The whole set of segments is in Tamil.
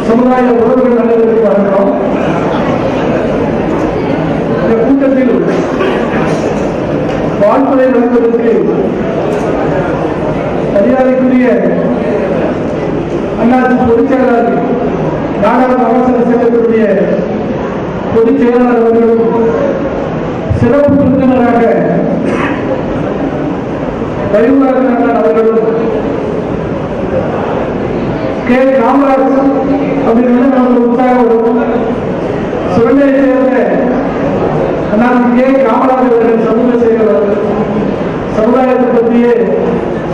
சமுதாய உறவுகள் நல்லதற்கு வழங்குகிறோம். இந்த கூட்டத்தில் வாழ்த்துறை வழங்குவதற்கு மரியாதைக்குரிய அண்ணாச்சி பொதுச் செயலாளர் நாடாளுமன்ற அவசர சட்டத்தினுடைய பொதுச் செயலாளர் அவர்களும் சிறப்பு விருந்தினராக பரிவுராஜன் அவர்களும் கே காமராஜ் அப்படின்னு நமக்கு உற்சாகம் சுரண்டையை சேர்ந்த அண்ணாச்சி கே காமராஜ் அவர்கள் சமூக செயலர் சமுதாயத்தை பற்றியே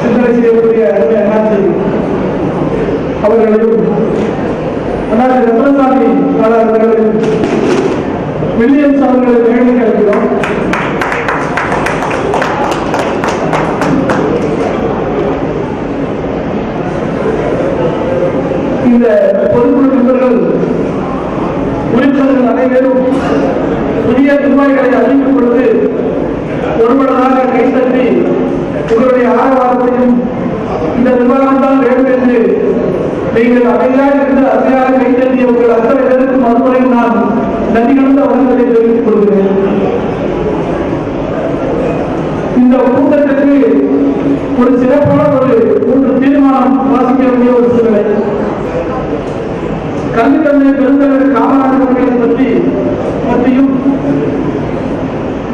சிந்தனை செய்யக்கூடிய அண்ணாச்சி அவர்களையும் அண்ணாச்சி ரத்னசாமி அவர்களையும் வில்லியம்ஸ் அவர்களை மேலே அழைக்கிறோம். இந்த பொதுக்குழு மெம்பர்கள் உறுப்பினர்கள் அனைவரும் புதிய நிர்வாகிகளை அறிவிக்கும் பொழுது ஒருமனதாக கைத்தட்டி உங்களுடைய ஆரவாரத்தையும் இந்த நிர்வாகம் தான் வேண்டும் என்று நீங்கள் அமைதியாக இருந்து அதையாக கைத்தட்டிய உங்கள் அத்தனை பேருக்கும் மறுமுறை நான் நன்றிகளுந்த வழங்குவதை தெரிவித்துக் கொள்கிறேன். இந்த கூட்டத்திற்கு ஒரு சிறப்பான ஒரு 3 தீர்மானம் வாசிக்க வேண்டிய ஒரு சூழ்நிலை. கல்வி தந்தை பெருந்தலைவர் காமராஜர் பற்றியும்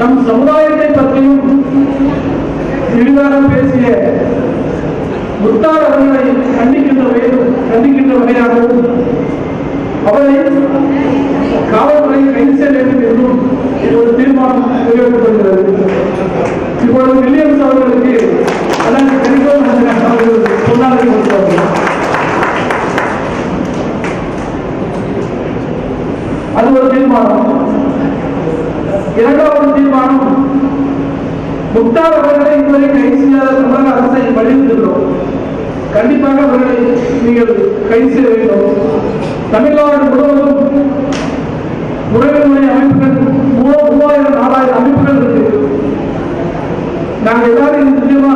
நம் சமுதாயத்தை பற்றியும் விரிவாக பேசிய முத்தார் அவர்களை கண்டிக்கின்ற வகையாகவும் அவரை காவல்துறை கைது செய்ய வேண்டும் என்றும் ஒரு தீர்மானம் நிறைவேற்றப்படுகிறது. இப்பொழுது வில்லியம்ஸ் அவர்களுக்கு சொன்னார்கள். அது ஒரு தீர்மானம். இரண்டாவது தீர்மானம், முக்தார் அவர்களை இதுவரை கைது செய்யாத தமிழக அரசை வலியுறுத்துகிறோம். கண்டிப்பாக அவர்களை நீங்கள் கைது செய்ய வேண்டும். தமிழ்நாடு முழுவதும் உறவுமுறை அமைப்புகள் 3000-4000 அமைப்புகள் இருக்கு. நாங்கள் எல்லாரும் நிச்சயமா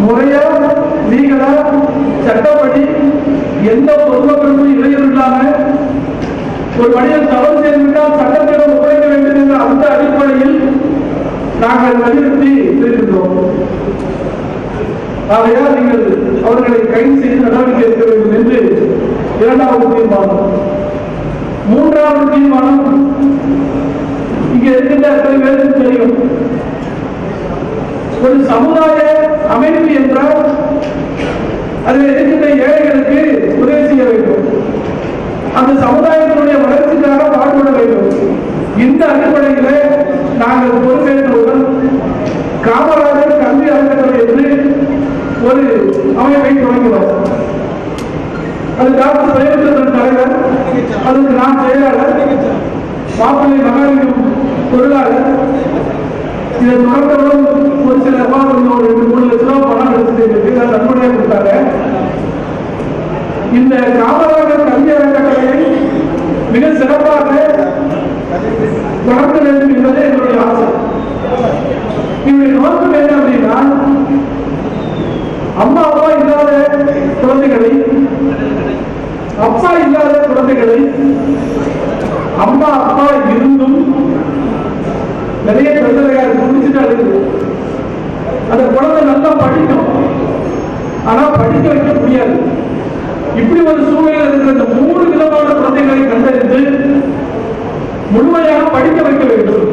முறையா லீகலா சட்டப்படி எந்த பொதுமக்களுக்கும் இடையூறு இல்லாம ஒரு மனிதன் தவறு செய்துவிட்டால் சட்டத்திடம் ஒப்படைக்க வேண்டும் என்ற அந்த அடிப்படையில் நாங்கள் வலியுறுத்தி இருக்கின்றோம். ஆகையால் நீங்கள் அவர்களை கைது செய்து நடவடிக்கை எடுக்க வேண்டும் என்று இரண்டாவது தீர்மானம். மூன்றாவது தீர்மானம், இங்கே இருக்கின்ற அத்தனை பேருக்கு தெரியும், ஒரு சமுதாய அமைப்பு என்றால் அதில் இருக்கின்ற ஏழைகளுக்கு உதவி செய்ய வேண்டும், அந்த சமுதாயத்தினுடைய வளர்ச்சிக்காக பாடுபட வேண்டும். இந்த அடிப்படையில் நாங்கள் பொறுப்பேற்றவுடன் காமராஜர் கல்வி அறக்கட்டளை என்று ஒரு அமைப்பை தொடங்கினோம். அது டாக்டர் பிரேமச்சந்திரன் தலைவர், அதுக்கு நான் செயலாளர், மாப்பிள்ளை மகாலிங்கம் தொழிலாளர். இதை தொடர்ந்தவுடன் ஒரு சில ஒரு 2-3 லட்சம் ரூபாய் பணம் எடுத்து நன்கொடையாக கொடுத்தாங்க. இந்த காமராஜர் கல்வி அறக்கட்டளையை மிக சிறப்பாக தொடர்ந்து வேண்டும் என்பதே என்னுடைய ஆசை. என்னுடைய நோக்கம் என்ன அப்படின்னா, அம்மா அப்பா இல்லாத குழந்தைகளை, அப்பா இல்லாத குழந்தைகளை, அம்மா அப்பா இருந்தும் நிறைய பிரச்சனையாக முடிச்சுட்டு அழுது, அந்த குழந்தை நல்லா படிக்கும், ஆனா படிக்க வைக்க முடியாது. இப்படி ஒரு சூழ்நிலை இருக்கிற இந்த 3 விதமான குழந்தைகளை கண்டறிந்து முழுமையாக படிக்க வைக்க வேண்டும்.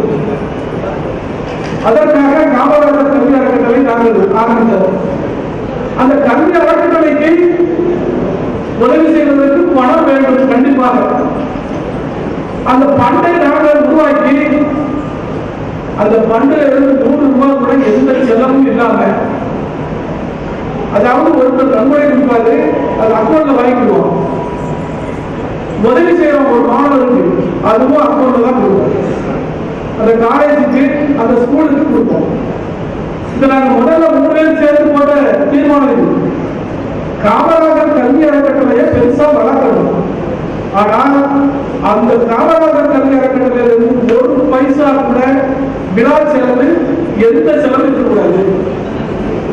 அதற்காக காமராஜர் கல்வி அறக்கட்டளை நாங்கள் ஆரம்பித்தோம். அந்த கல்வி அறக்கட்டளைக்கு உதவி செய்வதற்கு பணம் வேண்டும் கண்டிப்பாக. அந்த பண்டை நாங்கள் உருவாக்கி அந்த பண்டில் இருந்து 100 ரூபாய் கூட எந்த செலவும் இல்லாம, அதாவது ஒருத்தர் நன்கொடை கொடுப்பாரு, அது அக்கௌண்ட்ல வாங்கிடுவோம். உதவி செய்யறோம் ஒரு மாணவருக்கு, அதுவும் அக்கௌண்ட்ல தான் கொடுப்போம். அந்த காலேஜுக்கு அந்த ஸ்கூலுக்கு கொடுப்போம். இதை நாங்கள் முதல்ல 3 பேர் சேர்த்து போட்ட தீர்மானம் இது. காமராஜர் கல்வி அறக்கட்டளையை பெருசா வளர்க்கணும். ஆனால் அந்த காமராஜர் கல்வி அறக்கட்டளையிலிருந்து 1 பைசா கூட விழா செலவு, எந்த செலவு இருக்கக்கூடாது.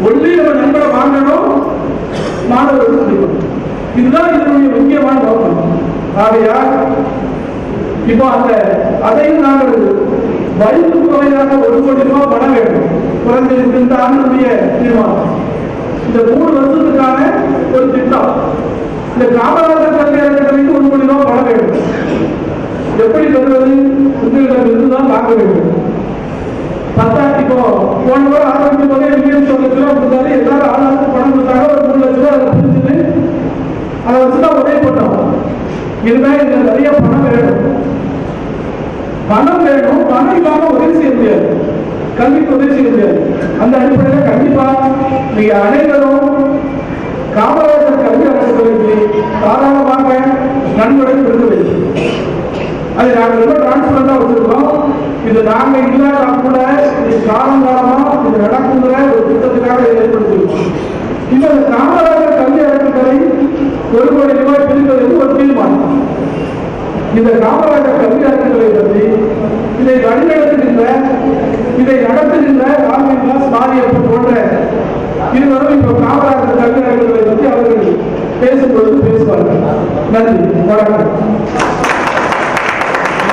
ஒன்லி நம்ம நண்பரை வாங்கணும், மாணவர்கள். இதுதான் இதனுடைய முக்கியமான நோக்கம். ஆகையால் இப்போ அதையும் நாங்கள் வயது தொகையாக 1 கோடி ரூபாய் பணம் வேண்டும். குறைந்தது இந்த ஆண்டுடைய தீர்மானம் இந்த 3 வருஷத்துக்கான ஒரு திட்டம். இந்த காமராஜர் கல்வி அறக்கட்டளைக்கு 1 கோடி ரூபாய் பணம் வேண்டும். எப்படி பெறுவது? உங்களிடம் இருந்துதான் வாங்க வேண்டும். இப்போ போன வாரம் ஆரம்பிக்கும் போதே மில்லியன் கொடுத்தாரு. எல்லாரும் ஆளாளுக்கு பணம் கொடுத்தாங்க. ஒரு 3 லட்சம் ரூபாய் அதை பிரிச்சுட்டு அதை வச்சுதான் உதவி பண்ணோம். இதுதான் இதுல நிறைய பணம் வேணும். பணம் வேணும். பணம் இல்லாம உதவி செய்ய முடியாது. கல்விக்கு உதவி செய்ய முடியாது. அந்த அடிப்படையில் கண்டிப்பா நீங்க அனைவரும் காமராஜர் கல்வி அறக்கட்டளைக்கு தாராளமாக நன்கொடை கொடுக்க வேண்டும். அதை நாங்கள் ரொம்ப டிரான்ஸ்பரண்டா வச்சிருக்கோம். இது நாங்க இல்லாத கூட இது காலங்காலமா இது நடக்குங்கிற ஒரு திட்டத்துக்காக ஏற்படுத்திருக்கோம். இந்த காமராஜர் கல்வி அறக்கட்டளை 1 கோடி ரூபாய் பிரிப்பதற்கு ஒரு தீர்மானம். இந்த காமராஜர் கல்வி அறக்கட்டளை பற்றி இதை வழிநடத்துகின்ற இதை நடத்துகின்ற ராமதாஸ் மாரியப்பன் போன்ற இருவரும் இப்போ காமராஜர் கல்வி அறக்கட்டளை பற்றி அவர்கள் பேசும்பொழுது பேசுவார்கள். நன்றி, வணக்கம்.